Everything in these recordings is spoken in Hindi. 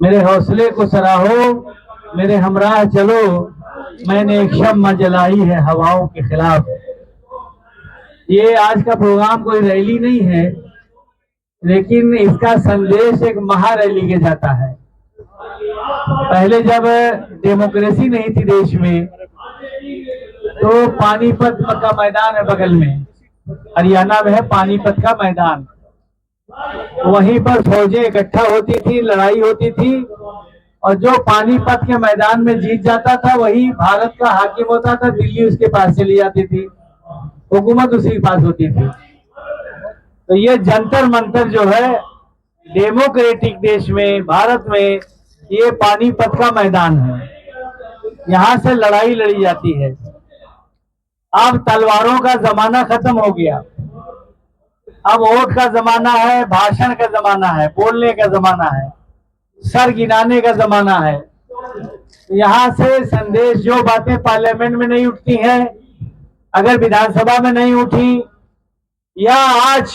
मेरे हौसले को सराहो, मेरे हमराह चलो, मैंने एक शम्मा जलाई है हवाओं के खिलाफ। ये आज का प्रोग्राम कोई रैली नहीं है, लेकिन इसका संदेश एक महारैली के जाता है। पहले जब डेमोक्रेसी नहीं थी देश में, तो पानीपत का मैदान है बगल में, हरियाणा में है पानीपत का मैदान। वहीं पर फौजें इकट्ठा होती थी, लड़ाई होती थी, और जो पानीपत के मैदान में जीत जाता था वही भारत का हाकिम होता था। दिल्ली उसके पास चली जाती थी, हुकूमत उसी के पास होती थी। तो ये जंतर मंतर जो है डेमोक्रेटिक देश में, भारत में, ये पानीपत का मैदान है। यहां से लड़ाई लड़ी जाती है। अब तलवारों का जमाना खत्म हो गया, अब वोट का जमाना है, भाषण का जमाना है, बोलने का जमाना है, सर गिनाने का जमाना है। यहां से संदेश, जो बातें पार्लियामेंट में नहीं उठती हैं, अगर विधानसभा में नहीं उठी, या आज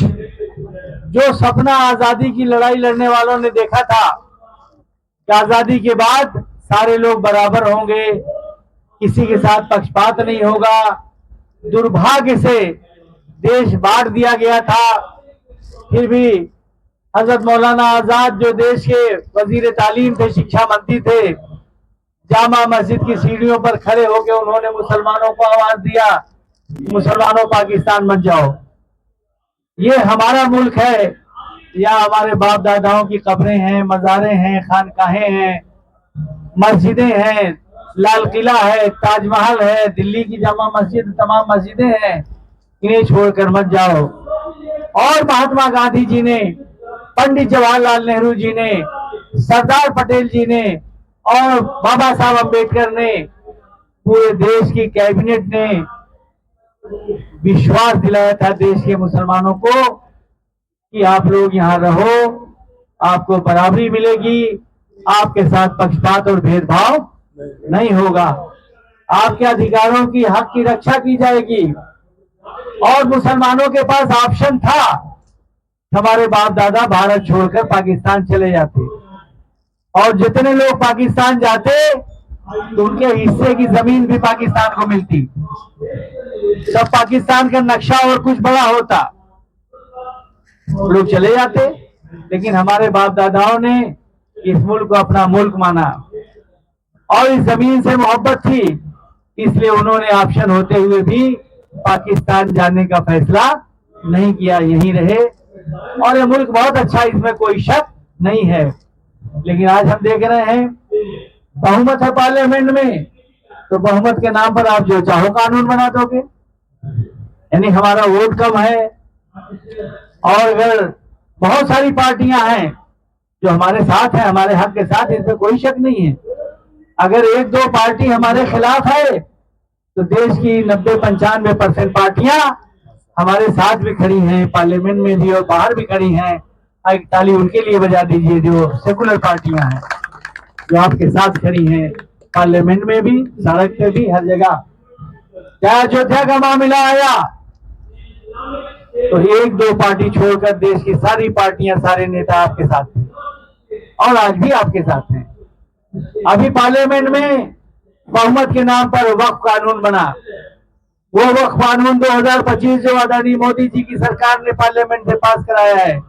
जो सपना आजादी की लड़ाई लड़ने वालों ने देखा था कि आजादी के बाद सारे लोग बराबर होंगे, किसी के साथ पक्षपात नहीं होगा, दुर्भाग्य से देश बांट दिया गया था। फिर भी हजरत मौलाना आजाद जो देश के वजीर तालीम थे, शिक्षा मंत्री थे, जामा मस्जिद की सीढ़ियों पर खड़े होकर उन्होंने मुसलमानों को आवाज दिया, मुसलमानों पाकिस्तान मत जाओ, ये हमारा मुल्क है। या हमारे बाप दादाओं की कब्रें हैं, मज़ारें हैं, खानकाहें हैं, मस्जिदें हैं, लाल किला है, ताजमहल है, दिल्ली की जामा मस्जिद, तमाम मस्जिदें हैं, इन्हें छोड़कर मत जाओ। और महात्मा गांधी जी ने, पंडित जवाहरलाल नेहरू जी ने, सरदार पटेल जी ने और बाबा साहब अम्बेडकर ने, पूरे देश की कैबिनेट ने विश्वास दिलाया था देश के मुसलमानों को कि आप लोग यहाँ रहो, आपको बराबरी मिलेगी, आपके साथ पक्षपात और भेदभाव नहीं होगा, आपके अधिकारों की हक की रक्षा की जाएगी। और मुसलमानों के पास ऑप्शन था, हमारे बाप दादा भारत छोड़कर पाकिस्तान चले जाते, और जितने लोग पाकिस्तान जाते तो उनके हिस्से की जमीन भी पाकिस्तान को मिलती, सब पाकिस्तान का नक्शा और कुछ बड़ा होता, लोग चले जाते। लेकिन हमारे बाप दादाओं ने इस मुल्क को अपना मुल्क माना और इस जमीन से मोहब्बत थी, इसलिए उन्होंने ऑप्शन होते हुए भी पाकिस्तान जाने का फैसला नहीं किया, यहीं रहे। और ये मुल्क बहुत अच्छा, इसमें कोई शक नहीं है। लेकिन आज हम देख रहे हैं बहुमत है पार्लियामेंट में, तो बहुमत के नाम पर आप जो चाहो कानून बना दोगे, यानी हमारा वोट कम है। और अगर बहुत सारी पार्टियां हैं जो हमारे साथ है, हमारे हक के साथ, इसमें कोई शक नहीं है। अगर एक दो पार्टी हमारे खिलाफ है तो देश की 90-95% पार्टियां हमारे साथ भी खड़ी हैं, पार्लियामेंट में भी और बाहर भी खड़ी हैं। एक ताली उनके लिए बजा दीजिए जो सेकुलर पार्टियां हैं, जो आपके साथ खड़ी हैं, पार्लियामेंट में भी, सड़क पे भी, हर जगह। क्या अयोध्या का मामला आया तो एक दो पार्टी छोड़कर देश की सारी पार्टियां, सारे नेता आपके साथ थे और आज भी आपके साथ हैं। अभी पार्लियामेंट में बहुमत के नाम पर वक्फ कानून बना, वो वक्फ कानून 2025 जो आदरणीय मोदी जी की सरकार ने पार्लियामेंट से पास कराया है,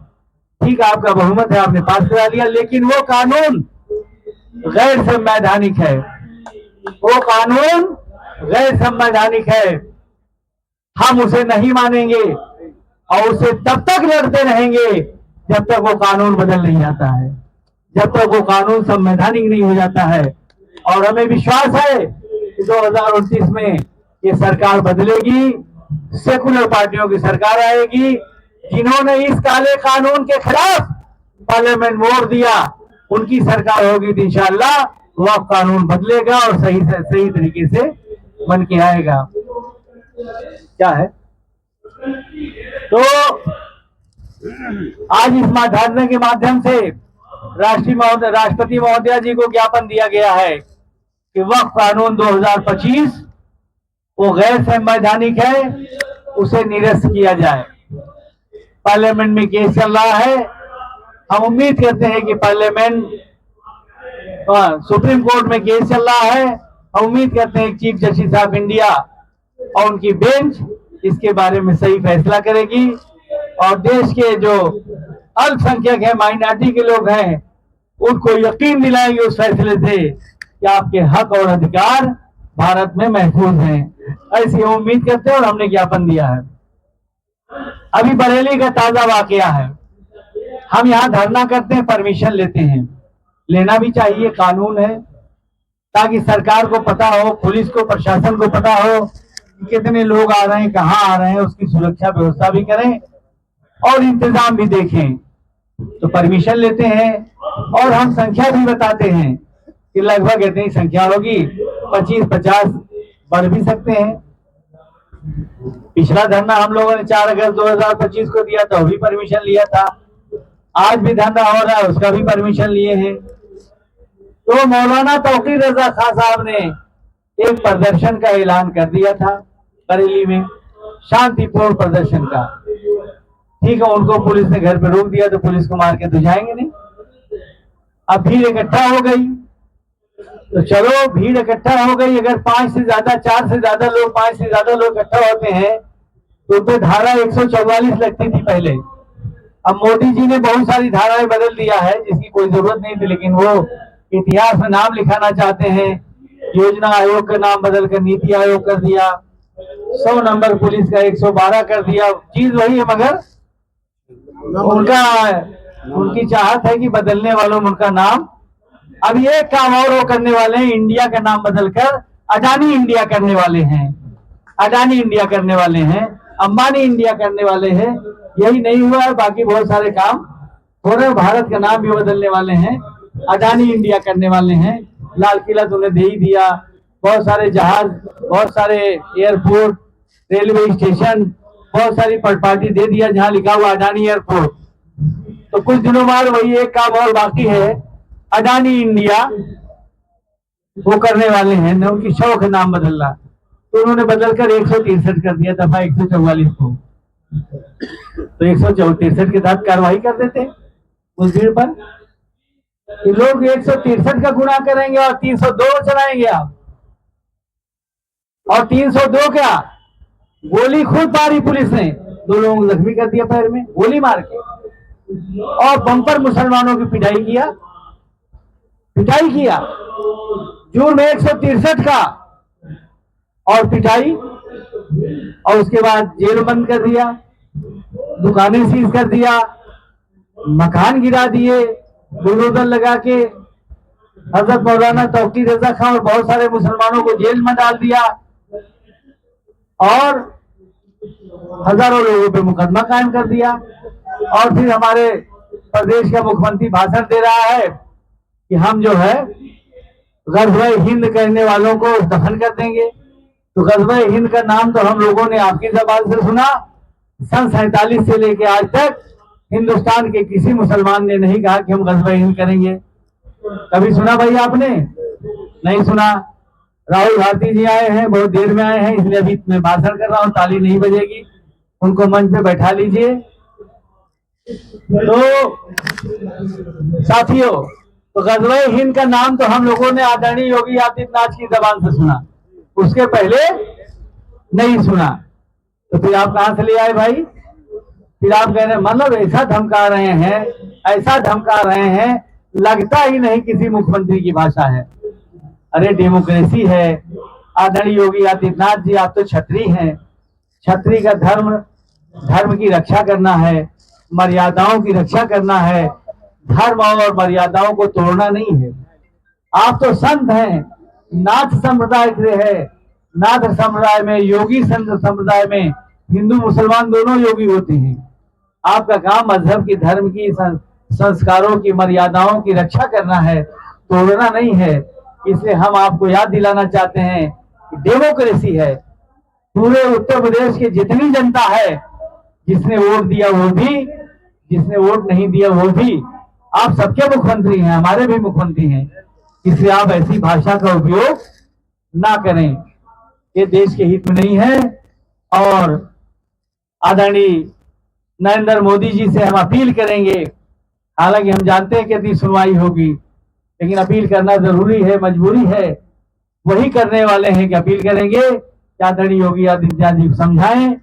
ठीक है, आपका बहुमत है, आपने पास करा लिया, लेकिन वो कानून गैर संवैधानिक है, वो कानून गैर संवैधानिक है। हम उसे नहीं मानेंगे और उसे तब तक लड़ते रहेंगे जब तक वो कानून बदल नहीं आता है, जब तक वो कानून संवैधानिक नहीं हो जाता है। और हमें विश्वास है कि 2029 में ये सरकार बदलेगी, सेकुलर पार्टियों की सरकार आएगी। जिन्होंने इस काले कानून के खिलाफ पार्लियामेंट वोट दिया, उनकी सरकार होगी तो इंशाअल्लाह वो कानून बदलेगा और सही तरीके से बन के आएगा। क्या है तो आज इस धरने के माध्यम से राष्ट्रपति महोदया जी को ज्ञापन दिया गया है कि वक्फ कानून 2025 वो गैर संवैधानिक है, उसे निरस्त किया जाए। पार्लियामेंट में केस चल रहा है, हम उम्मीद करते हैं कि पार्लियामेंट, सुप्रीम कोर्ट में केस चल रहा है, हम उम्मीद करते हैं चीफ जस्टिस ऑफ इंडिया और उनकी बेंच इसके बारे में सही फैसला करेगी और देश के जो अल्पसंख्यक है, माइनॉरिटी के लोग हैं, उनको यकीन दिलाएंगे उस फैसले से कि आपके हक और अधिकार भारत में महफूज हैं। ऐसी हम उम्मीद करते हैं और हमने ज्ञापन दिया है। अभी बरेली का ताजा वाकया है। हम यहाँ धरना करते हैं, परमिशन लेते हैं, लेना भी चाहिए, कानून है, ताकि सरकार को पता हो, पुलिस को, प्रशासन को पता हो कि कितने लोग आ रहे हैं, कहाँ आ रहे हैं, उसकी सुरक्षा व्यवस्था भी करें और इंतजाम भी देखें। तो परमिशन लेते हैं और हम संख्या भी बताते हैं कि लगभग इतनी संख्या होगी, 25-50 बढ़ भी सकते हैं। पिछला धरना हम लोगों ने 4 अगस्त 2025 को दिया था, वो भी परमिशन लिया था। आज भी धरना हो रहा है, उसका भी परमिशन लिए हैं। तो मौलाना तौकीर रजा खां साहब ने एक प्रदर्शन का ऐलान कर दिया था बरेली में, शांतिपूर्ण प्रदर्शन का। ठीक है, उनको पुलिस ने घर पे रोक दिया, तो पुलिस को मार के तो जाएंगे नहीं। अब भीड़ इकट्ठा हो गई, तो चलो भीड़ इकट्ठा हो गई, अगर 5 से ज्यादा, 4 से ज्यादा लोग, 5 से ज्यादा लोग इकट्ठा होते हैं तो उस पर धारा 144 लगती थी पहले। अब मोदी जी ने बहुत सारी धाराएं बदल दिया है जिसकी कोई जरूरत नहीं थी, लेकिन वो इतिहास में नाम लिखाना चाहते हैं। योजना आयोग का नाम बदलकर नीति आयोग कर दिया, 100 नंबर पुलिस का 112 कर दिया। चीज वही है, मगर उनकी चाहत है कि बदलने वालों में उनका नाम। अब ये काम और वो करने वाले हैं, इंडिया का नाम बदलकर अडानी इंडिया करने वाले हैं, अडानी इंडिया करने वाले हैं, अंबानी इंडिया करने वाले हैं। यही नहीं हुआ है, बाकी बहुत सारे काम हो रहे। भारत का नाम भी बदलने वाले हैं, अडानी इंडिया करने वाले हैं। लाल किला तो उन्हें दे ही दिया, बहुत सारे जहाज, बहुत सारे एयरपोर्ट, रेलवे स्टेशन, बहुत सारी प्रॉपर्टी दे दिया जहां लिखा हुआ अडानी एयरपोर्ट। तो कुछ दिनों बाद वही एक काम और बाकी है, अडानी इंडिया वो करने वाले हैं, उनकी शौक है नाम बदलना। तो उन्होंने बदलकर 163 कर दिया, दफा 144 को। तो 163 के तहत कार्रवाई कर देते उस भीड़ पर। लोग 163 का गुना करेंगे और 302 चलाएंगे आप, और 302 क्या, गोली खुद मारी पुलिस ने, 2 लोगों को जख्मी कर दिया पैर में गोली मार के, और बम्पर मुसलमानों की पिटाई किया जून में 163 का, और पिटाई, और उसके बाद जेल बंद कर दिया, दुकानें सीज कर दिया, मकान गिरा दिए बुलडोजर लगा के। हजरत मौलाना तौकीर रजा खां और बहुत सारे मुसलमानों को जेल में डाल दिया, और हजारों लोगों पे मुकदमा कायम कर दिया। और फिर हमारे प्रदेश का मुख्यमंत्री भाषण दे रहा है कि हम जो है गज़वे हिंद कहने वालों को दफन कर देंगे। तो गज़वे हिंद का नाम तो हम लोगों ने आपकी जबान से सुना, सन 47 से लेके आज तक हिंदुस्तान के किसी मुसलमान ने नहीं कहा कि हम गज़वे हिंद करेंगे। कभी सुना भाई आपने? नहीं सुना। राहुल भारती जी आए हैं, बहुत देर में आए हैं, इसलिए अभी मैं भाषण कर रहा हूँ, ताली नहीं बजेगी, उनको मंच पे बैठा लीजिए। तो साथियों, तो गज़वे हिंद का नाम तो हम लोगों ने आदरणीय योगी आदित्यनाथ की जबान से सुना, उसके पहले नहीं सुना। तो फिर आप कहां से ले आए भाई? फिर आप कह रहे हैं, मतलब ऐसा धमका रहे हैं, ऐसा धमका रहे हैं, लगता ही नहीं किसी मुख्यमंत्री की भाषा है। अरे डेमोक्रेसी है, आदरणीय योगी आदित्यनाथ जी, आप तो छत्री हैं। छत्री का धर्म की रक्षा करना है, मर्यादाओं की रक्षा करना है, धर्म और मर्यादाओं को तोड़ना नहीं है। आप तो संत हैं, नाथ संप्रदाय से है। नाथ संप्रदाय में, योगी संत संप्रदाय में हिंदू मुसलमान दोनों योगी होते हैं। आपका काम मजहब की, धर्म की, संस्कारों की, मर्यादाओं की रक्षा करना है, तोड़ना नहीं है। इसलिए हम आपको याद दिलाना चाहते हैं कि डेमोक्रेसी है। पूरे उत्तर प्रदेश की जितनी जनता है, जिसने वोट दिया वो भी, जिसने वोट नहीं दिया वो भी, आप सबके मुख्यमंत्री हैं, हमारे भी मुख्यमंत्री हैं। इसलिए आप ऐसी भाषा का उपयोग ना करें, ये देश के हित में नहीं है। और आदरणीय नरेंद्र मोदी जी से हम अपील करेंगे हालांकि हम जानते हैं कितनी सुनवाई होगी, लेकिन अपील करना जरूरी है, मजबूरी है। वही करने वाले हैं कि अपील करेंगे कि आदरणीय योगी आदित्यनाथ जी को समझाएं,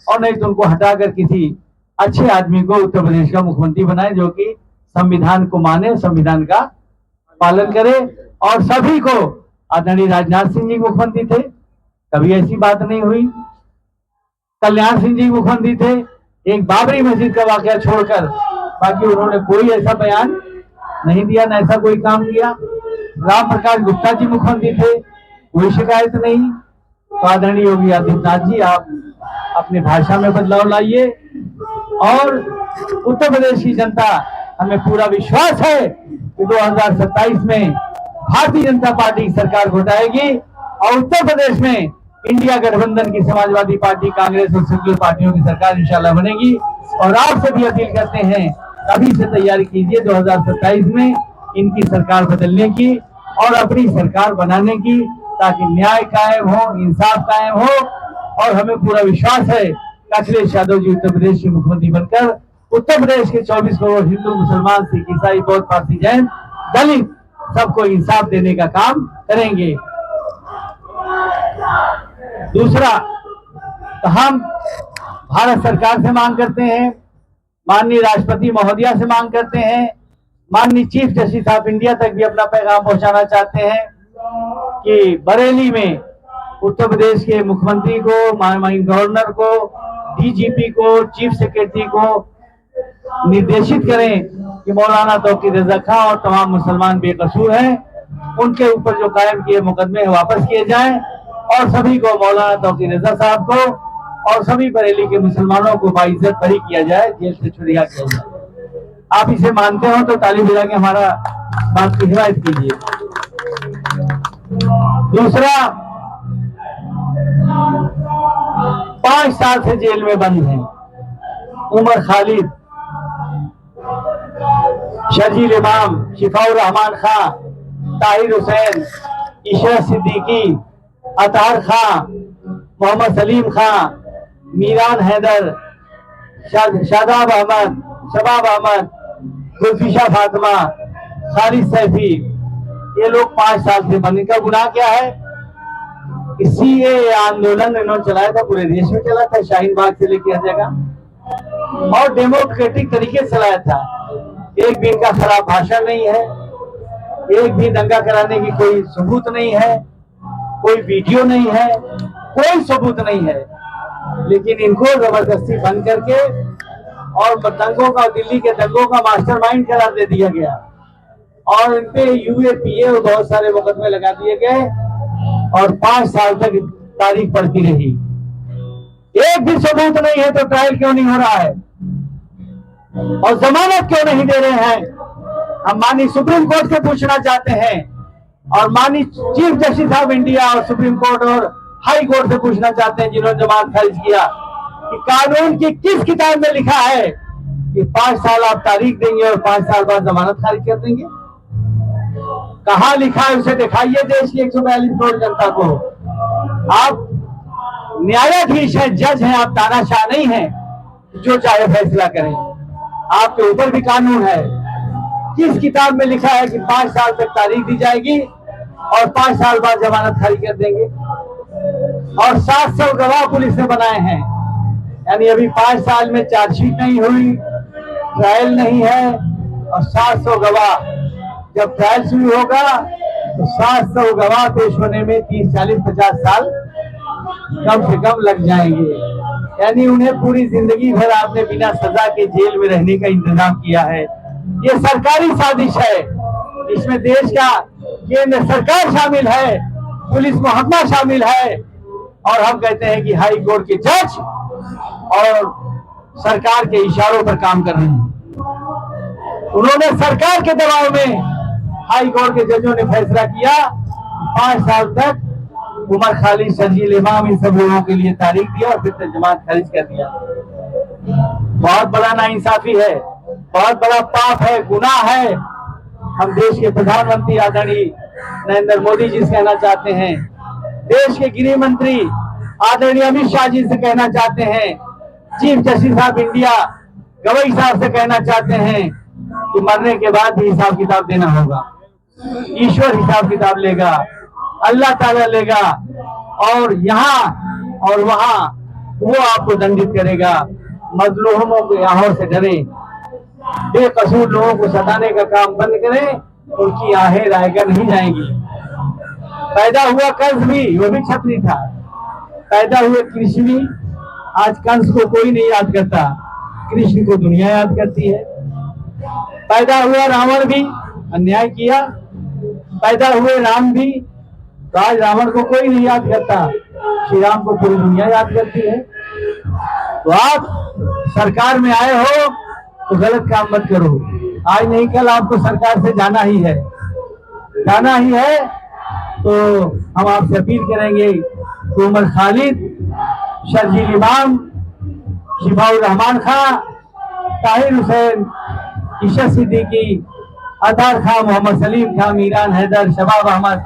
और नहीं तो उनको हटाकर किसी अच्छे आदमी को उत्तर प्रदेश का मुख्यमंत्री बनाए, जो कि संविधान को माने, संविधान का पालन करे। और सभी को, आदरणीय राजनाथ सिंह जी मुख्यमंत्री थे, कभी ऐसी बात नहीं हुई। कल्याण सिंह जी मुख्यमंत्री थे, एक बाबरी मस्जिद का वाकया छोड़कर बाकी उन्होंने कोई ऐसा बयान नहीं दिया, न ऐसा कोई काम किया। राम प्रकाश गुप्ता जी मुख्यमंत्री थे, कोई शिकायत नहीं। तो आदरणीय योगी आदित्यनाथ जी, आप अपनी भाषा में बदलाव लाइए, और उत्तर प्रदेश की जनता, हमें पूरा विश्वास है कि 2027 में भारतीय जनता पार्टी की सरकार घोटाएगी, और उत्तर प्रदेश में इंडिया गठबंधन की समाजवादी पार्टी, कांग्रेस और सेक्युलर पार्टियों की सरकार इंशाल्लाह बनेगी। और आपसे भी अपील करते हैं, अभी से तैयारी कीजिए 2027 में इनकी सरकार बदलने की और अपनी सरकार बनाने की, ताकि न्याय कायम हो, इंसाफ कायम हो। और हमें पूरा विश्वास है कि अखिलेश यादव जी उत्तर प्रदेश के मुख्यमंत्री बनकर उत्तर प्रदेश के 24 करोड़ हिंदू, मुसलमान, सिख, ईसाई, बौद्ध, पारसी, जैन, दलित सबको इंसाफ देने का काम करेंगे। दूसरा, तो हम भारत सरकार से मांग करते हैं, माननीय राष्ट्रपति महोदया से मांग करते हैं, माननीय चीफ जस्टिस ऑफ इंडिया तक भी अपना पैगाम पहुंचाना चाहते हैं कि बरेली में उत्तर प्रदेश के मुख्यमंत्री को, माननीय गवर्नर को, डीजीपी को, चीफ सेक्रेटरी को निर्देशित करें कि मौलाना तौकीर रजा खां और तमाम मुसलमान बेकसूर हैं, उनके ऊपर जो कायम किए मुकदमे वापस किए जाएं, और सभी को, मौलाना तौकीर रजा साहब को और सभी बरेली के मुसलमानों को बाइज्जत बरी किया जाए, जेल से छुड़िया किया जाए। आप इसे मानते हो तो ताली बजा के हमारा बात की हिमायत कीजिए। दूसरा, 5 साल से जेल में बंद हैं उमर खालिद, शर्जील इमाम, शिफाउर रहमान खां, ताहिर हुसैन, इशरत सिद्दीकी, अतार खां, मोहम्मद सलीम खां, मीरान हैदर, शादाब अहमद, शबाब अहमद, गुलफिशा फातिमा, खालिद सैफी, ये लोग 5 साल से बंद। इनका गुनाह क्या है? सीएए आंदोलन इन्होंने चलाया था, पूरे देश में चला था, शाहीन बाग से लेकर हर जगह, और डेमोक्रेटिक तरीके से चलाया था। एक भी इनका खराब भाषण नहीं है, एक भी दंगा कराने की कोई सबूत नहीं है, कोई वीडियो नहीं है, कोई सबूत नहीं है। लेकिन इनको जबरदस्ती बंद करके और दंगों का, दिल्ली के दंगों का मास्टरमाइंड करार दे दिया गया, और इन पे यूएपीए और बहुत सारे मुकदमे लगा दिए गए, और 5 साल तक तारीख पड़ती रही। एक भी सबूत नहीं है तो ट्रायल क्यों नहीं हो रहा है, और जमानत क्यों नहीं दे रहे हैं? हम माननीय सुप्रीम कोर्ट से पूछना चाहते हैं, और माननीय चीफ जस्टिस ऑफ इंडिया और सुप्रीम कोर्ट और हाई कोर्ट से पूछना चाहते हैं, जिन्होंने जमानत खारिज किया, कि कानून की किस किताब में लिखा है कि 5 साल आप तारीख देंगे और 5 साल बाद जमानत खारिज कर देंगे? कहां लिखा है उसे दिखाइए देश की 142 करोड़ जनता को। आप न्यायाधीश हैं, जज हैं, आप तानाशाह नहीं हैं जो चाहे फैसला करें। आपके ऊपर भी कानून है। किस किताब में लिखा है कि 5 साल तक तारीख दी जाएगी और 5 साल बाद जमानत खारिज कर देंगे? और 700 गवाह पुलिस ने बनाए हैं, यानी अभी 5 साल में चार्जशीट नहीं हुई, ट्रायल नहीं है, और 700 गवाह, जब ट्रायल शुरू होगा तो 700 गवाह पेश होने में 30, 40, 50 साल कम से कम लग जाएंगे। यानी उन्हें पूरी जिंदगी भर आपने बिना सजा के जेल में रहने का इंतजाम किया है। ये सरकारी साजिश है, इसमें देश का केंद्र सरकार शामिल है, पुलिस महकमा शामिल है, और हम कहते हैं कि हाई कोर्ट के जज और सरकार के इशारों पर काम कर रहे हैं। उन्होंने सरकार के दबाव में, हाई कोर्ट के जजों ने फैसला किया 5 साल तक उमर खालिद, शर्जील इमाम, इन सब लोगों के लिए तारीख दिया और फिर जमानत खारिज कर दिया। बहुत बड़ा नाइंसाफी है, बहुत बड़ा पाप है, गुनाह है। हम देश के प्रधानमंत्री आदरणीय नरेंद्र मोदी जी से कहना चाहते हैं, देश के गृह मंत्री आदरणीय अमित शाह जी से कहना चाहते हैं, chief justice of India Gavai साहब से कहना चाहते हैं कि मरने के बाद भी हिसाब किताब देना होगा। ईश्वर हिसाब किताब लेगा, अल्लाह ताला लेगा, और यहाँ और वहाँ वो आपको दंडित करेगा। मजलूमों के आहों से डरे, बेकसूर लोगों को सताने का काम बंद करें, उनकी आहें रायगर नहीं जाएंगी। पैदा हुआ कंस भी, वो भी क्षत्रिय था। पैदा हुए कृष्ण भी, आज कंस को कोई नहीं याद करता, कृष्ण को दुनिया याद करती है। पैदा हुआ रावण भी, अन्याय किया। पैदा हुए राम भी, तो आज रावण को कोई नहीं याद करता, श्री राम को पूरी दुनिया याद करती है। तो आप सरकार में आए हो तो गलत काम मत करो। आज नहीं कल आपको सरकार से जाना ही है, जाना ही है। तो हम आपसे अपील करेंगे कि उमर खालिद, शर्जील इमाम, शिफाउर रहमान खां, ताहिर हुसैन, ईशा सिद्दीकी, अतार खां, मोहम्मद सलीम खां, मीरान हैदर, शबाब अहमद,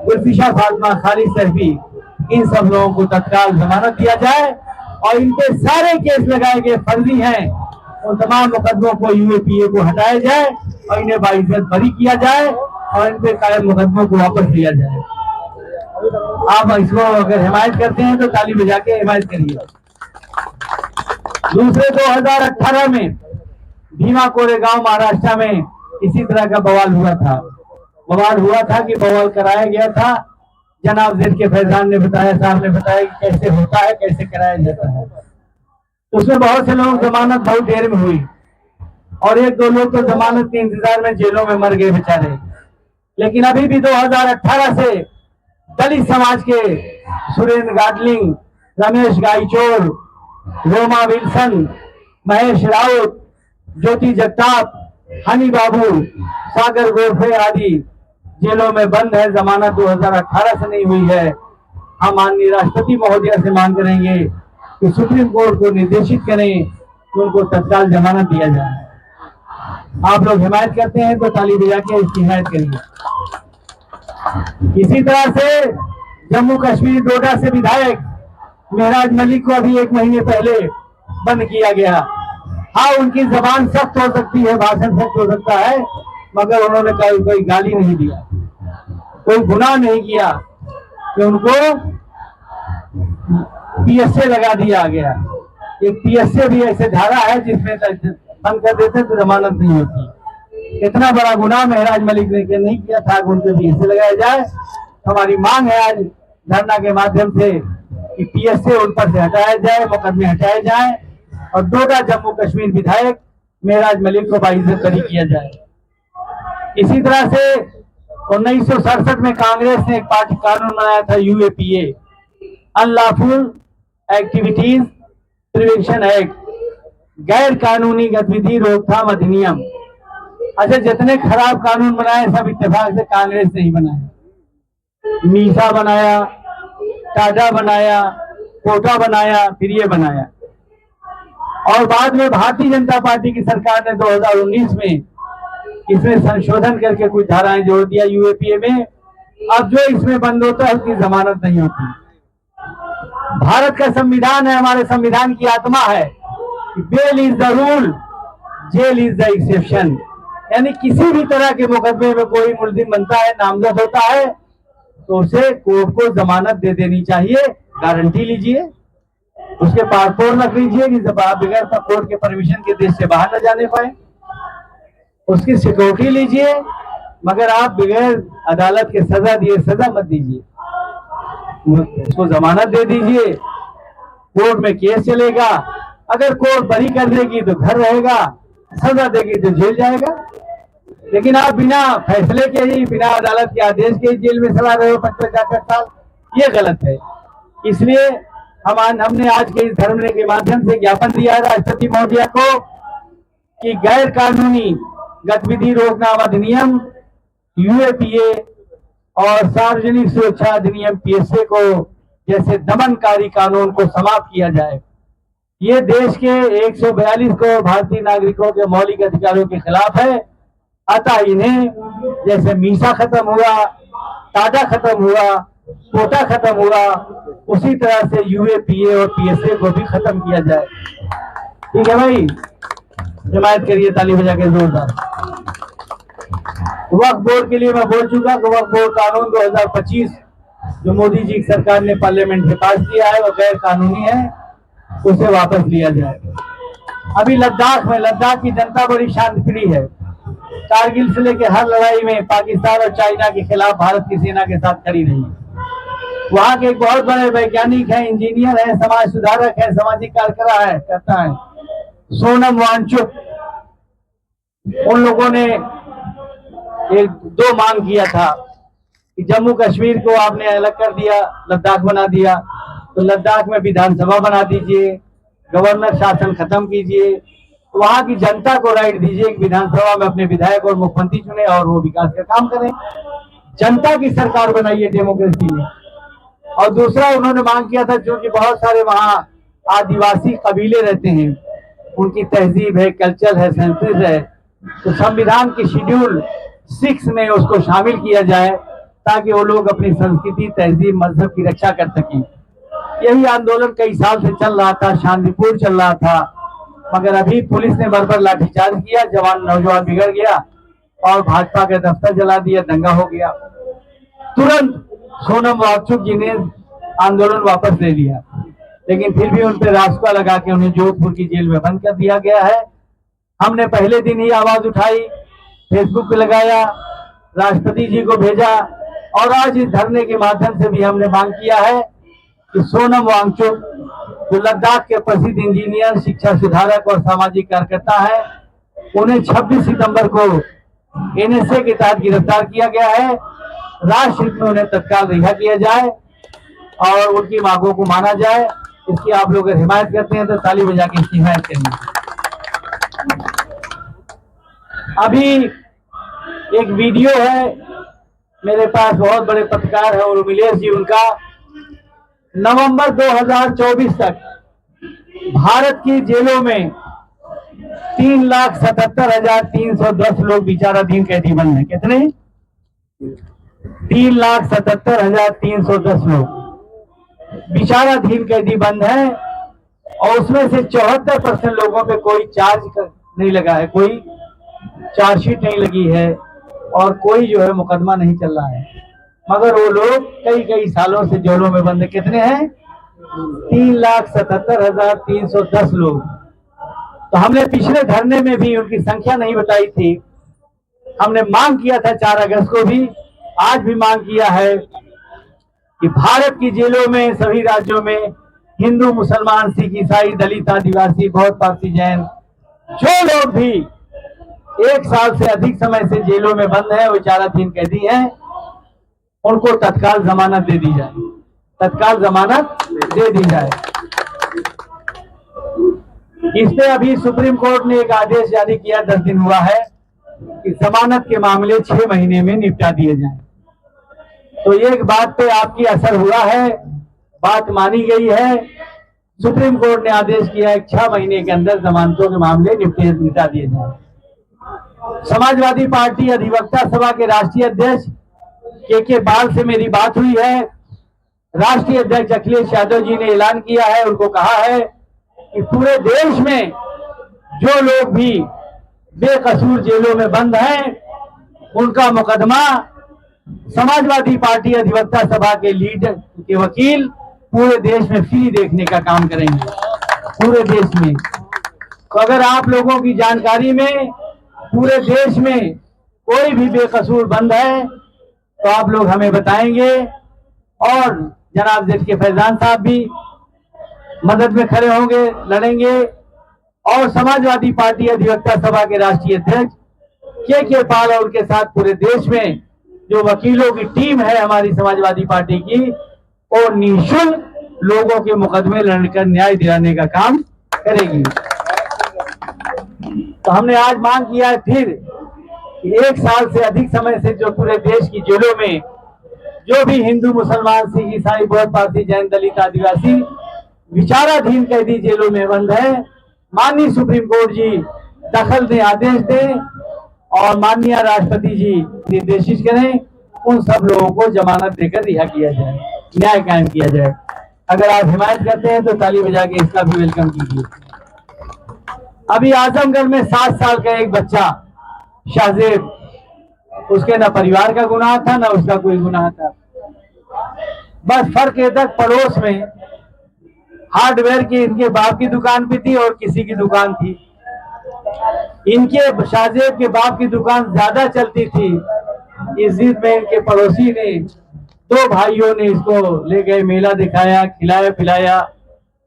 गुलफिशा फातिमा, खालिद सैफी, इन सब लोगों को तत्काल जमानत दिया जाए और इन पे सारे केस लगाए गए फर्जी हैं, उन तमाम मुकदमों को, यूएपीए को हटाया जाए और इन्हें बाइज्जत बरी किया जाए और इन पे कायम मुकदमों को वापस लिया जाए। आप इसको अगर हिमायत करते हैं तो ताली बजा के हिमायत करिए। दूसरे 2018 में भीमा कोरेगांव महाराष्ट्र में इसी तरह का बवाल हुआ था। बवाल कराया गया था। जनाब जेड के फैजान ने बताया, साहब ने बताया कि कैसे होता है, कैसे कराया जाता है। उसमें बहुत से लोग जमानत बहुत देर में हुई और एक दो लोग तो जमानत के इंतजार में जेलों में मर गए बेचारे। लेकिन अभी भी 2018 से दलित समाज के सुरेंद्र गाडलिंग, रमेश गायचोर, रोमा विल्सन, महेश राउत, ज्योति जगताप, हनी बाबू, सागर गोरफे आदि जेलों में बंद है। जमानत 2018 से नहीं हुई है। हम माननीय राष्ट्रपति महोदय से मांग करेंगे कि सुप्रीम कोर्ट को निर्देशित करें कि उनको तत्काल जमानत दिया जाए। आप लोग हिमायत करते हैं तो ताली बजा के इसकी हिमायत करिए। इसी तरह से जम्मू कश्मीर डोडा से विधायक मेहराज मलिक को अभी 1 महीने पहले बंद किया गया। हाँ, उनकी जबान सख्त हो सकती है, भाषण सख्त हो सकता है, मगर उन्होंने कोई गाली नहीं दिया, कोई गुनाह नहीं किया कि उनको पीएसए लगा दिया गया। एक पीएसए भी ऐसे धारा है जिसमें बंद कर देते तो जमानत नहीं होती। इतना बड़ा गुनाह मेहराज मलिक ने नहीं किया था कि उनके पीएसए लगाया जाए। हमारी मांग है आज धरना के माध्यम से कि पीएसए उन पर से हटाया जाए, मुकदमे हटाए जाए और डोडा जम्मू कश्मीर विधायक मेहराज मलिक को बाइज्जत बरी किया जाए। इसी तरह से 1967 में कांग्रेस ने एक पार्टी कानून बनाया था, UAPA, unlawful activities prevention act, गैर कानूनी गतिविधि रोकथाम अधिनियम। अच्छा, जितने खराब कानून बनाए सब इत्तेफाक से कांग्रेस ने ही बनाया। मीसा बनाया, टाडा बनाया, कोटा बनाया, फिर ये बनाया और बाद में भारतीय जनता पार्टी की सरकार ने 2019 में इसमें संशोधन करके कुछ धाराएं जोड़ दिया यूएपीए में। अब जो इसमें बंद होता है उसकी जमानत नहीं होती। भारत का संविधान है, हमारे संविधान की आत्मा है, bail is the rule, jail is the exception. यानी किसी भी तरह के मुकदमे में कोई मुलजिम बनता है, नामजद होता है, तो उसे कोर्ट को जमानत दे देनी चाहिए। गारंटी लीजिए, उसके पासपोर्ट रख लीजिए कि जब आप बगैर कोर्ट के परमिशन के देश से बाहर न जाने पाए। उसकी सिक्योरिटी लीजिए, मगर आप बगैर अदालत के सजा दिए सजा मत दीजिए। उसको जमानत दे दीजिए, कोर्ट में केस चलेगा। अगर कोर्ट बरी कर देगी तो घर रहेगा, सजा देगी तो जेल जाएगा। लेकिन आप बिना फैसले के ही, बिना अदालत के आदेश के ही जेल में चला रहे हो 25-50 साल, ये गलत है। इसलिए हमने आज के इस धरने के माध्यम से ज्ञापन दिया है राष्ट्रपति महोदय को कि गैर कानूनी गतिविधि रोकथाम अधिनियम, यूएपीए और सार्वजनिक सुरक्षा अधिनियम पीएसए को जैसे दमनकारी कानून को समाप्त किया जाए। ये देश के 142 करोड़ भारतीय नागरिकों के मौलिक अधिकारों के खिलाफ है। अतः इन्हें जैसे मीसा खत्म हुआ, टाडा खत्म हुआ, कोटा खत्म हुआ, उसी तरह से यूएपीए और पीएसए को भी खत्म किया जाए। ठीक है भाई। हिमायत करिए ताली बजा के जोरदार। वक्फ बोर्ड के लिए मैं बोल चुका कि वक्फ बोर्ड कानून 2025 जो मोदी जी की सरकार ने पार्लियामेंट में पास किया है वो गैर कानूनी है, उसे वापस लिया जाए। अभी लद्दाख की जनता बड़ी शांतिप्रिय है। कारगिल से लेकर हर लड़ाई में पाकिस्तान और चाइना के खिलाफ भारत की सेना के साथ खड़ी रही। वहां के एक बहुत बड़े वैज्ञानिक हैं, इंजीनियर हैं, समाज सुधारक हैं, सामाजिक कार्य करता है सोनम वांगचुक। उन लोगों ने एक दो मांग किया था कि जम्मू कश्मीर को आपने अलग कर दिया, लद्दाख बना दिया, तो लद्दाख में विधानसभा बना दीजिए, गवर्नर शासन खत्म कीजिए, वहां की जनता को राइट दीजिए कि विधानसभा में अपने विधायक और मुख्यमंत्री चुने और वो विकास का काम करें। जनता की सरकार बनाइए डेमोक्रेसी में। और दूसरा उन्होंने मांग किया था, जो कि बहुत सारे वहां आदिवासी कबीले रहते हैं, उनकी तहजीब है, कल्चर है, संस्कृति है, तो संविधान की शेड्यूल 6 में उसको शामिल किया जाए ताकि वो लोग अपनी संस्कृति, तहजीब, मजहब की रक्षा कर सकें। यही आंदोलन कई साल से चल रहा था, शांतिपूर्ण चल रहा था, मगर अभी पुलिस ने बर्बर लाठीचार्ज किया, नौजवान बिगड़ गया और भाजपा का दफ्तर जला दिया, दंगा हो गया। तुरंत सोनम वांगचुक जी ने आंदोलन वापस ले लिया, लेकिन फिर भी उन पर रासुका लगा के उन्हें जोधपुर की जेल में बंद कर दिया गया है। हमने पहले दिन ही आवाज उठाई, फेसबुक पे लगाया, राष्ट्रपति जी को भेजा और आज इस धरने के माध्यम से भी हमने मांग किया है कि सोनम वांगचुक जो लद्दाख के प्रसिद्ध इंजीनियर, शिक्षा सुधारक और सामाजिक कार्यकर्ता है, उन्हें 26 सितंबर को एनएसए के तहत गिरफ्तार किया गया है। राष्ट्रहित में उन्हें तत्काल रिहा किया जाए और उनकी मांगों को माना जाए। इसकी आप लोग अगर हिमायत करते हैं तो ताली बजा के इसकी हिमायत करेंगे। अभी एक वीडियो है मेरे पास, बहुत बड़े पत्रकार है और उर्मिलेश जी, उनका नवंबर 2024 तक भारत की जेलों में 3,77,310 लोग विचाराधीन कैदी बंद हैं। कितने? 3,77,310 लोग विचाराधीन कैदी बंद हैं और उसमें से 74% लोगों पे कोई चार्ज नहीं लगा है, कोई चार्जशीट नहीं लगी है और कोई जो है मुकदमा नहीं चल रहा है, मगर वो लोग कई सालों से जेलों में बंद है। कितने हैं? 3,77,310 लोग। तो हमने पिछले धरने में भी उनकी संख्या नहीं बताई थी। हमने मांग किया था 4 अगस्त को भी, आज भी मांग किया है कि भारत की जेलों में सभी राज्यों में हिंदू, मुसलमान, सिख, ईसाई, दलित, आदिवासी, बौद्ध, पारसी, जैन, जो लोग भी 1 साल से अधिक समय से जेलों में बंद है, विचाराधीन कैदी हैं, उनको तत्काल जमानत दे दी जाए, तत्काल जमानत दे दी जाए। इस पे अभी सुप्रीम कोर्ट ने एक आदेश जारी किया, 10 दिन हुआ है, कि जमानत के मामले 6 महीने में निपटा दिए जाएं। तो एक बात पे आपकी असर हुआ है, बात मानी गई है। सुप्रीम कोर्ट ने आदेश किया है 6 महीने के अंदर जमानतों के मामले निपटा दिए जाएं। समाजवादी पार्टी अधिवक्ता सभा के राष्ट्रीय अध्यक्ष के बाल से मेरी बात हुई है। राष्ट्रीय अध्यक्ष अखिलेश यादव जी ने ऐलान किया है, उनको कहा है कि पूरे देश में जो लोग भी बेकसूर जेलों में बंद हैं, उनका मुकदमा समाजवादी पार्टी अधिवक्ता सभा के लीडर के वकील पूरे देश में फ्री देखने का काम करेंगे, पूरे देश में। तो अगर आप लोगों की जानकारी में पूरे देश में कोई भी बेकसूर बंद है तो आप लोग हमें बताएंगे और जनाब जेड फैजान साहब भी मदद में खड़े होंगे, लड़ेंगे। और समाजवादी पार्टी अधिवक्ता सभा के राष्ट्रीय अध्यक्ष के पाल और उनके साथ पूरे देश में जो वकीलों की टीम है हमारी समाजवादी पार्टी की, वो निःशुल्क लोगों के मुकदमे लड़कर न्याय दिलाने का काम करेगी। तो हमने आज मांग किया है फिर कि 1 साल से अधिक समय से जो पूरे देश की जेलों में जो भी हिंदू, मुसलमान, सिख, ईसाई, बौद्ध, पारसी, जैन, दलित, आदिवासी विचाराधीन कैदी जेलों में बंद है, माननीय सुप्रीम कोर्ट जी दखल दे, आदेश दें और माननीय राष्ट्रपति जी निर्देशित करें, उन सब लोगों को जमानत देकर रिहा किया जाए, न्याय कायम किया जाए। अगर आप हिमायत करते हैं तो ताली बजा के इसका भी वेलकम कीजिए। अभी आजमगढ़ में 7 साल का एक बच्चा शाहजेब, उसके ना परिवार का गुनाह था ना उसका कोई गुनाह था। बस फर्क ये तक पड़ोस में हार्डवेयर की इनके बाप की दुकान भी थी और किसी की दुकान थी। इनके शाहजेब के बाप की दुकान ज्यादा चलती थी। इस जिद में इनके पड़ोसी ने, 2 भाइयों ने इसको ले गए, मेला दिखाया, खिलाया पिलाया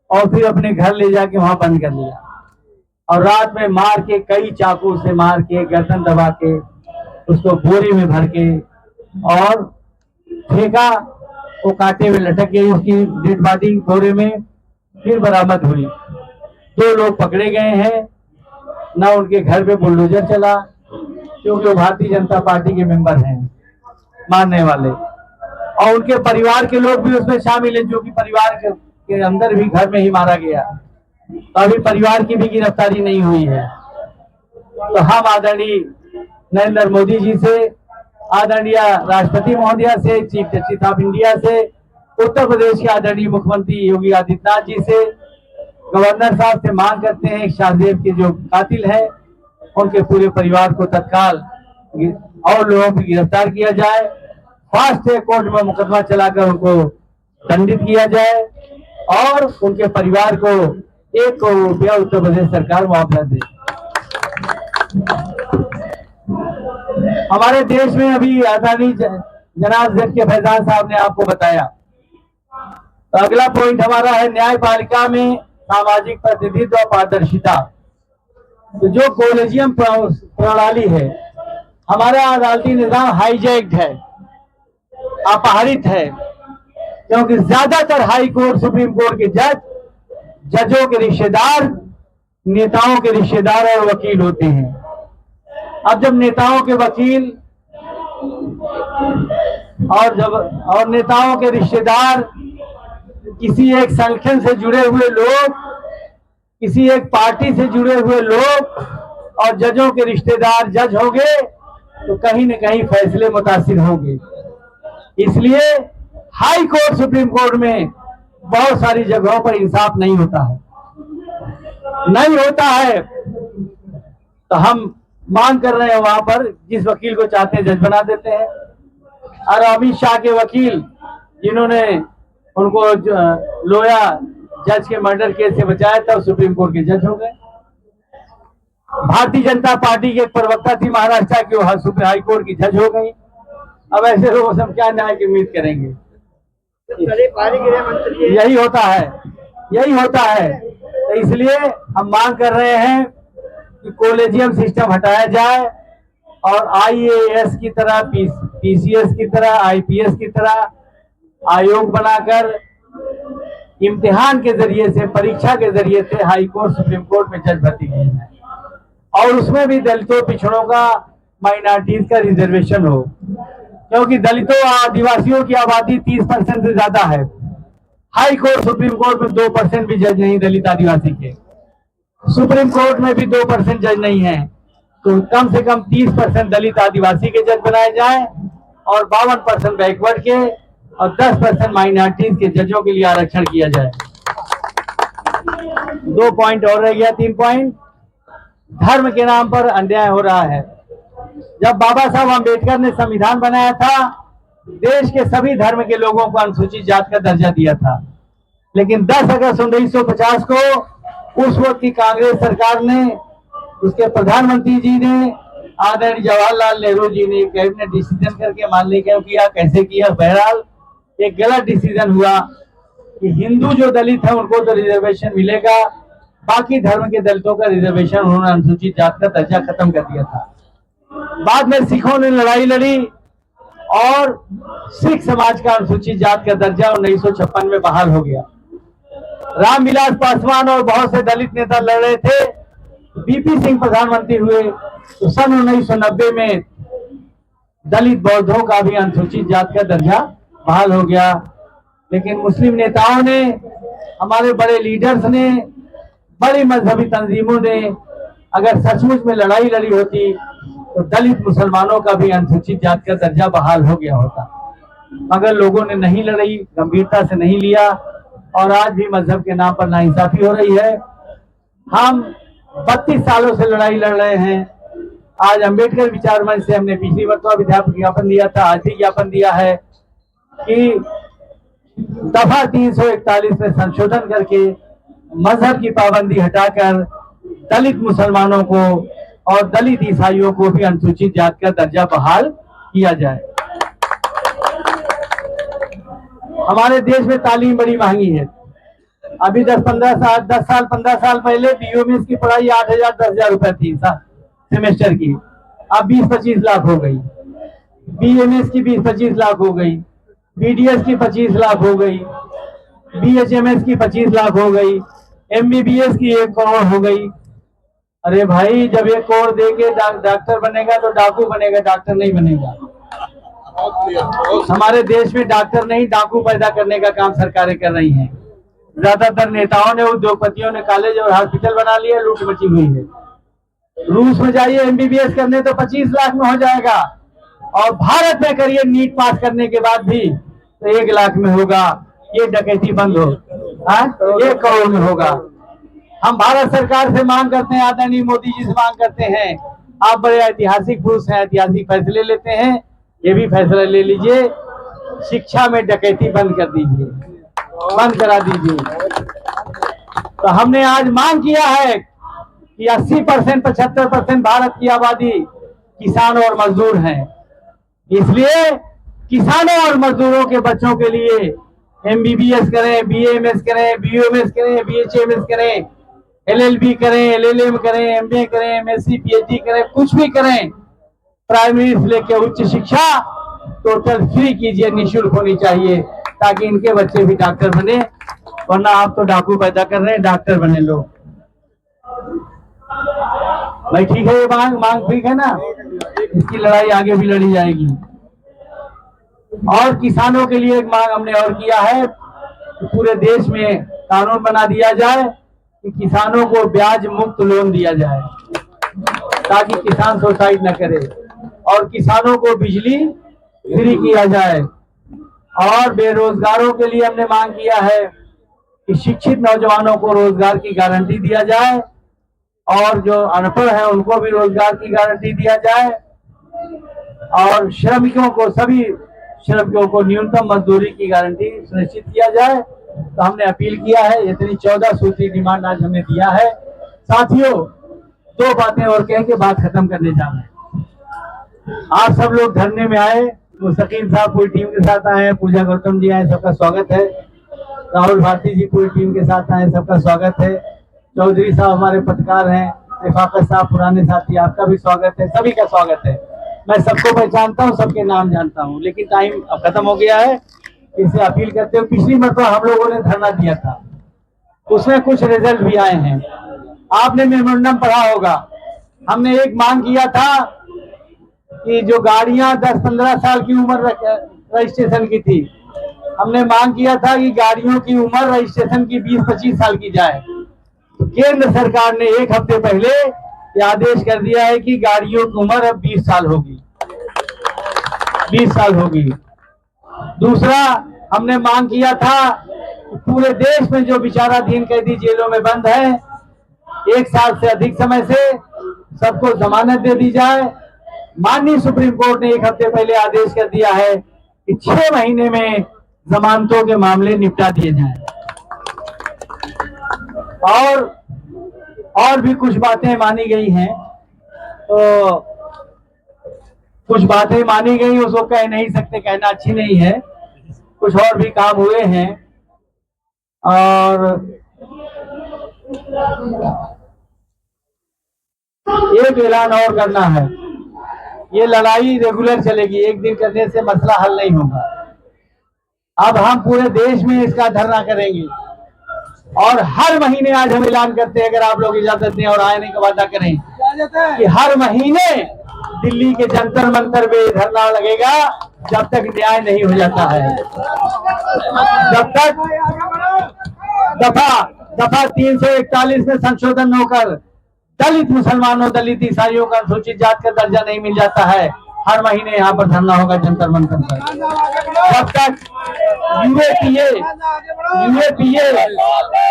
और फिर अपने घर ले जाके वहां बंद कर लिया और रात में मार के, कई चाकू से मार के, गर्दन दबा के उसको बोरी में भर के और फेंका। वो कांटे में लटक गई उसकी डेड बॉडी बोरे में। फिर बरामद हुई। 2 लोग पकड़े गए हैं। ना उनके घर पे बुलडोजर चला क्योंकि वो भारतीय जनता पार्टी के मेंबर हैं मानने वाले, और उनके परिवार के लोग भी उसमें शामिल हैं, जो कि परिवार के अंदर भी घर में ही मारा गया। तो अभी परिवार की भी गिरफ्तारी नहीं हुई है। तो हम आदरणीय नरेंद्र मोदी जी से, आदरणीय राष्ट्रपति महोदया से, चीफ जस्टिस ऑफ इंडिया से, उत्तर प्रदेश के आदरणीय मुख्यमंत्री योगी आदित्यनाथ जी से, गवर्नर साहब से मांग करते हैं शाहजेब के जो कातिल है उनके पूरे परिवार को तत्काल और लोगों को गिरफ्तार किया जाए, फास्ट ट्रैक कोर्ट में मुकदमा चलाकर उनको दंडित किया जाए और उनके परिवार को 1 करोड़ रुपया उत्तर प्रदेश सरकार मुआवजा दे। हमारे देश में अभी आदरणीय जनाब जेड के फैजान साहब ने आपको बताया। तो अगला पॉइंट हमारा है न्यायपालिका में सामाजिक प्रतिनिधित्व और पारदर्शिता। तो जो कोलेजियम प्रणाली है, हमारा अदालती निजाम हाईजैक्ड है, अपहरित है, क्योंकि ज्यादातर हाई कोर्ट, सुप्रीम कोर्ट के जजों के रिश्तेदार नेताओं के रिश्तेदार और वकील होते हैं। अब जब नेताओं के वकील और नेताओं के रिश्तेदार, किसी एक संगठन से जुड़े हुए लोग, किसी एक पार्टी से जुड़े हुए लोग और जजों के रिश्तेदार जज होंगे तो कहीं न कहीं फैसले मुतासिर होंगे। इसलिए हाई कोर्ट, सुप्रीम कोर्ट में बहुत सारी जगहों पर इंसाफ नहीं होता है। तो हम मांग कर रहे हैं वहां पर जिस वकील को चाहते हैं जज बना देते हैं। और अमित शाह के वकील जिन्होंने उनको लोया जज के मर्डर केस से बचाया था, सुप्रीम कोर्ट के जज हो गए। भारतीय जनता पार्टी के एक प्रवक्ता थी महाराष्ट्र की, वो सुप्रीम हाई कोर्ट की जज हो गई। अब ऐसे लोगों से हम क्या न्याय की उम्मीद करेंगे? यही होता है। तो इसलिए हम मांग कर रहे हैं कि कोलेजियम सिस्टम हटाया जाए और आईएएस की तरह, पीसीएस की तरह, आईपीएस की तरह आयोग बनाकर इम्तिहान के जरिए से, परीक्षा के जरिए से हाई कोर्ट, सुप्रीम कोर्ट में जज भर्ती किए जाए और उसमें भी दलितों, पिछड़ों का, माइनॉरिटीज का रिजर्वेशन हो, क्योंकि दलितों आदिवासियों की आबादी 30% से ज्यादा है। हाई कोर्ट, सुप्रीम कोर्ट में 2% भी जज नहीं दलित आदिवासी के, सुप्रीम कोर्ट में भी 2% जज नहीं है। तो कम से कम 30% दलित आदिवासी के जज बनाए जाए और 52% बैकवर्ड के और 10% माइनॉरिटीज के जजों के लिए आरक्षण किया जाए। 2 पॉइंट और रह गया, 3 पॉइंट। धर्म के नाम पर अन्याय हो रहा है। जब बाबा साहब अम्बेडकर ने संविधान बनाया था, देश के सभी धर्म के लोगों को अनुसूचित जाति का दर्जा दिया था, लेकिन 10 अगस्त 1950 को उस वक्त की कांग्रेस सरकार ने, उसके प्रधानमंत्री जी ने, आदरणीय जवाहरलाल नेहरू जी ने कैबिनेट डिसीजन करके, मान ली क्यों किया, कैसे किया, बहरहाल एक गलत डिसीजन हुआ कि हिंदू जो दलित है उनको तो रिजर्वेशन मिलेगा, बाकी धर्म के दलितों का रिजर्वेशन उन्होंने अनुसूचित जाति का दर्जा खत्म कर दिया था। बाद में सिखों ने लड़ाई लड़ी और सिख समाज का अनुसूचित जाति का दर्जा 1956 में बहाल हो गया। रामविलास पासवान और बहुत से दलित नेता लड़ रहे थे, बीपी सिंह प्रधानमंत्री हुए तो सन 1990 में दलित बौद्धों का भी अनुसूचित जाति का दर्जा बहाल हो गया। लेकिन मुस्लिम नेताओं ने, हमारे बड़े लीडर्स ने, बड़ी मजहबी तंजीमों ने अगर सचमुच में लड़ाई लड़ी होती तो दलित मुसलमानों का भी अनुसूचित जाति का दर्जा बहाल हो गया होता, मगर लोगों ने नहीं लड़ी, गंभीरता से नहीं लिया और आज भी मजहब के नाम पर नाइंसाफी हो रही है। हम 32 सालों से लड़ाई लड़ रहे हैं। आज अंबेडकर विचार मंच से हमने पिछली बार ज्ञापन दिया था, आज भी ज्ञापन दिया है कि दफा 341 में संशोधन करके मजहब की पाबंदी हटाकर दलित मुसलमानों को और दलित ईसाइयों को भी अनुसूचित जाति का दर्जा बहाल किया जाए। हमारे देश में तालीम बड़ी महंगी है। अभी 10 साल 15 साल पहले बीओएमएस की पढ़ाई 8,000 10,000 रुपए थी सेमेस्टर की, अब 20-25 लाख हो गई। बीएमएस की 20-25 लाख हो गई, बीडीएस की 25 लाख हो गई, बीएचएमएस की 25 लाख हो गई, एमबीबीएस की 1 करोड़ हो गई। अरे भाई, जब 1 करोड़ दे के डॉक्टर बनेगा तो डाकू बनेगा, डॉक्टर नहीं बनेगा। हमारे देश में डॉक्टर नहीं, डाकू पैदा करने का काम सरकारें कर रही हैं। ज्यादातर नेताओं ने, उद्योगपतियों ने कॉलेज और हॉस्पिटल बना लिए, लूट मची हुई है। रूस में जाइए एमबीबीएस करने तो 25 लाख में हो जाएगा, और भारत में करिए नीट पास करने के बाद भी तो 1 लाख में होगा। ये डकैती बंद हो, 1 करोड़ में होगा। हम भारत सरकार से मांग करते हैं, आदरणीय मोदी जी से मांग करते हैं, आप बड़े ऐतिहासिक पुरुष हैं, ऐतिहासिक फैसले लेते हैं, ये भी फैसला ले लीजिए, शिक्षा में डकैती बंद कर दीजिए, बंद करा दीजिए। तो हमने आज मांग किया है कि 80% 75% भारत की आबादी किसान और मजदूर हैं, इसलिए किसानों और मजदूरों के बच्चों के लिए एमबीबीएस करें, बीएमएस करें, बीओएमएस करें, बीएचएमएस करें, एलएलबी करें, एलएलएम करें, एमए करें, एमएससी पीएचडी करें, कुछ भी करें, प्राइमरी से लेकर उच्च शिक्षा टोटल फ्री कीजिए, निःशुल्क होनी चाहिए, ताकि इनके बच्चे भी डॉक्टर बने। वरना आप तो डाकू पैदा कर रहे हैं, डॉक्टर बने लोग। भाई ठीक है, ये मांग ठीक है ना, इसकी लड़ाई आगे भी लड़ी जाएगी। और किसानों के लिए एक मांग हमने और किया है कि पूरे देश में कानून बना दिया जाए कि किसानों को ब्याज मुक्त लोन दिया जाए, ताकि किसान सुसाइड न करे, और किसानों को बिजली फ्री किया जाए। और बेरोजगारों के लिए हमने मांग किया है कि शिक्षित नौजवानों को रोजगार की गारंटी दिया जाए, और जो अनपढ़ है उनको भी रोजगार की गारंटी दिया जाए, और श्रमिकों को, सभी श्रमिकों को न्यूनतम मजदूरी की गारंटी सुनिश्चित किया जाए। तो हमने अपील किया है, इतनी 14 सूत्री डिमांड आज हमने दिया है। साथियों, 2 बातें और कह के बात खत्म करने जा रहे हैं। आप सब लोग धरने में आए, मुस्तकीम साहब पूरी टीम के साथ आए, पूजा गौतम जी आए, सबका स्वागत है। राहुल भारती जी पूरी टीम के साथ आए, सबका स्वागत है। चौधरी साहब हमारे पत्रकार हैं, रिफाकत साहब पुराने साथी, आपका भी स्वागत है, सभी का स्वागत है। मैं सबको पहचानता हूँ, सबके नाम जानता हूँ, लेकिन टाइम अब खत्म हो गया है, इससे अपील करते हुए, पिछली मरतबा हम लोगों ने धरना दिया था, उसमें कुछ रिजल्ट भी आए हैं। आपने मेमोरेंडम पढ़ा होगा, हमने एक मांग किया था कि जो गाड़ियां 10-15 साल की उम्र रजिस्ट्रेशन की थी, हमने मांग किया था कि गाड़ियों की उम्र रजिस्ट्रेशन की 20-25 साल की जाए। तो केंद्र सरकार ने 1 हफ्ते पहले ये आदेश कर दिया है कि गाड़ियों की उम्र अब 20 साल होगी, 20 साल होगी। दूसरा, हमने मांग किया था कि पूरे देश में जो विचाराधीन कैदी जेलों में बंद है, 1 साल से अधिक समय से सबको जमानत दे दी जाए। माननीय सुप्रीम कोर्ट ने 1 हफ्ते पहले आदेश कर दिया है कि 6 महीने में जमानतों के मामले निपटा दिए जाएं। और भी कुछ बातें मानी गई हैं, तो कुछ बातें मानी गई, उसको कह नहीं सकते, कहना अच्छी नहीं है। कुछ और भी काम हुए हैं, और एक ऐलान और करना है, ये लड़ाई रेगुलर चलेगी, एक दिन करने से मसला हल नहीं होगा। अब हम पूरे देश में इसका धरना करेंगे, और हर महीने आज हम ऐलान करते हैं, अगर आप लोग इजाजत दें और आने का वादा करें, कि हर महीने दिल्ली के जंतर मंतर पे धरना लगेगा जब तक न्याय नहीं हो जाता है। जब तक दफा 341 में संशोधन होकर दलित मुसलमानों, दलित ईसाइयों का अनुसूचित जाति का दर्जा नहीं मिल जाता है, हर महीने यहाँ पर धरना होगा जंतर मंतर पर। जब तक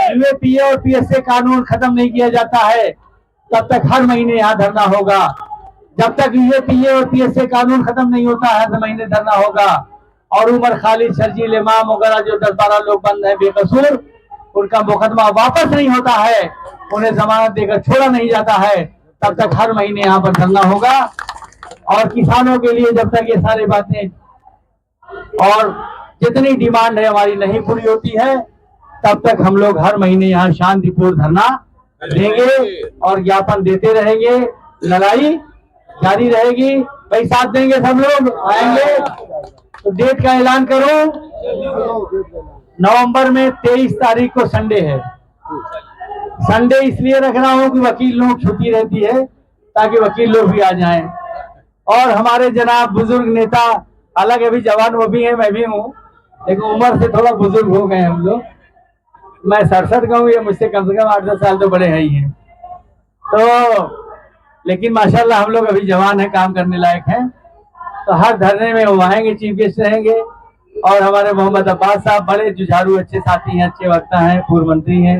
यूएपीए और पीएसए कानून खत्म नहीं किया जाता है, तब तक हर महीने यहाँ धरना होगा। जब तक ये पीए और पीएसए कानून खत्म नहीं होता है, हर महीने धरना होगा। और उमर खालिद, शर्जील इमाम वगैरह जो 10-12 लोग बंद हैं बेकसूर, उनका मुकदमा वापस नहीं होता है, उन्हें जमानत देकर छोड़ा नहीं जाता है, तब तक हर महीने यहाँ पर धरना होगा। और किसानों के लिए जब तक ये सारी बातें और जितनी डिमांड है हमारी नहीं पूरी होती है, तब तक हम लोग हर महीने यहाँ शांतिपूर्ण धरना देंगे और ज्ञापन देते रहेंगे। लड़ाई जारी रहेगी। भाई साथ देंगे, सब लोग आएंगे। तो डेट का ऐलान करो। नवंबर में 23 तारीख को संडे है। संडे इसलिए रख रहा हूं कि वकील लोग छुट्टी रहती है, ताकि वकील लोग भी आ जाएं। और हमारे जनाब बुजुर्ग नेता, हालांकि अभी जवान वो भी है, मैं भी हूँ, लेकिन उम्र से थोड़ा बुजुर्ग हो गए हम लोग। मैं 67 का हूँ, ये मुझसे कम से कम 8-10 साल तो बड़े हैं ही हैं। तो लेकिन माशाल्लाह हम लोग अभी जवान हैं, काम करने लायक हैं। तो हर धरने में वो आएंगे, चीफ गेस्ट रहेंगे। और हमारे मोहम्मद अब्बास साहब बड़े जुझारू अच्छे साथी हैं, अच्छे वक्ता हैं, पूर्व मंत्री हैं,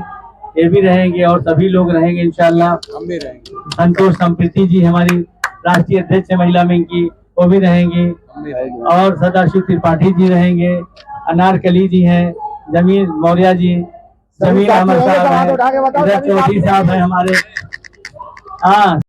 ये भी रहेंगे और सभी लोग रहेंगे इंशाल्लाह। हम भी रहेंगे। संतोष संप्रीति जी हमारी राष्ट्रीय अध्यक्ष है महिला विंग की, वो भी रहेंगी। और सदाशिव त्रिपाठी जी रहेंगे, अनारकली जी हैं, जमील मौर्य जी, जमील अहमद साहब हैं, चौधरी साहब हैं हमारे। हाँ।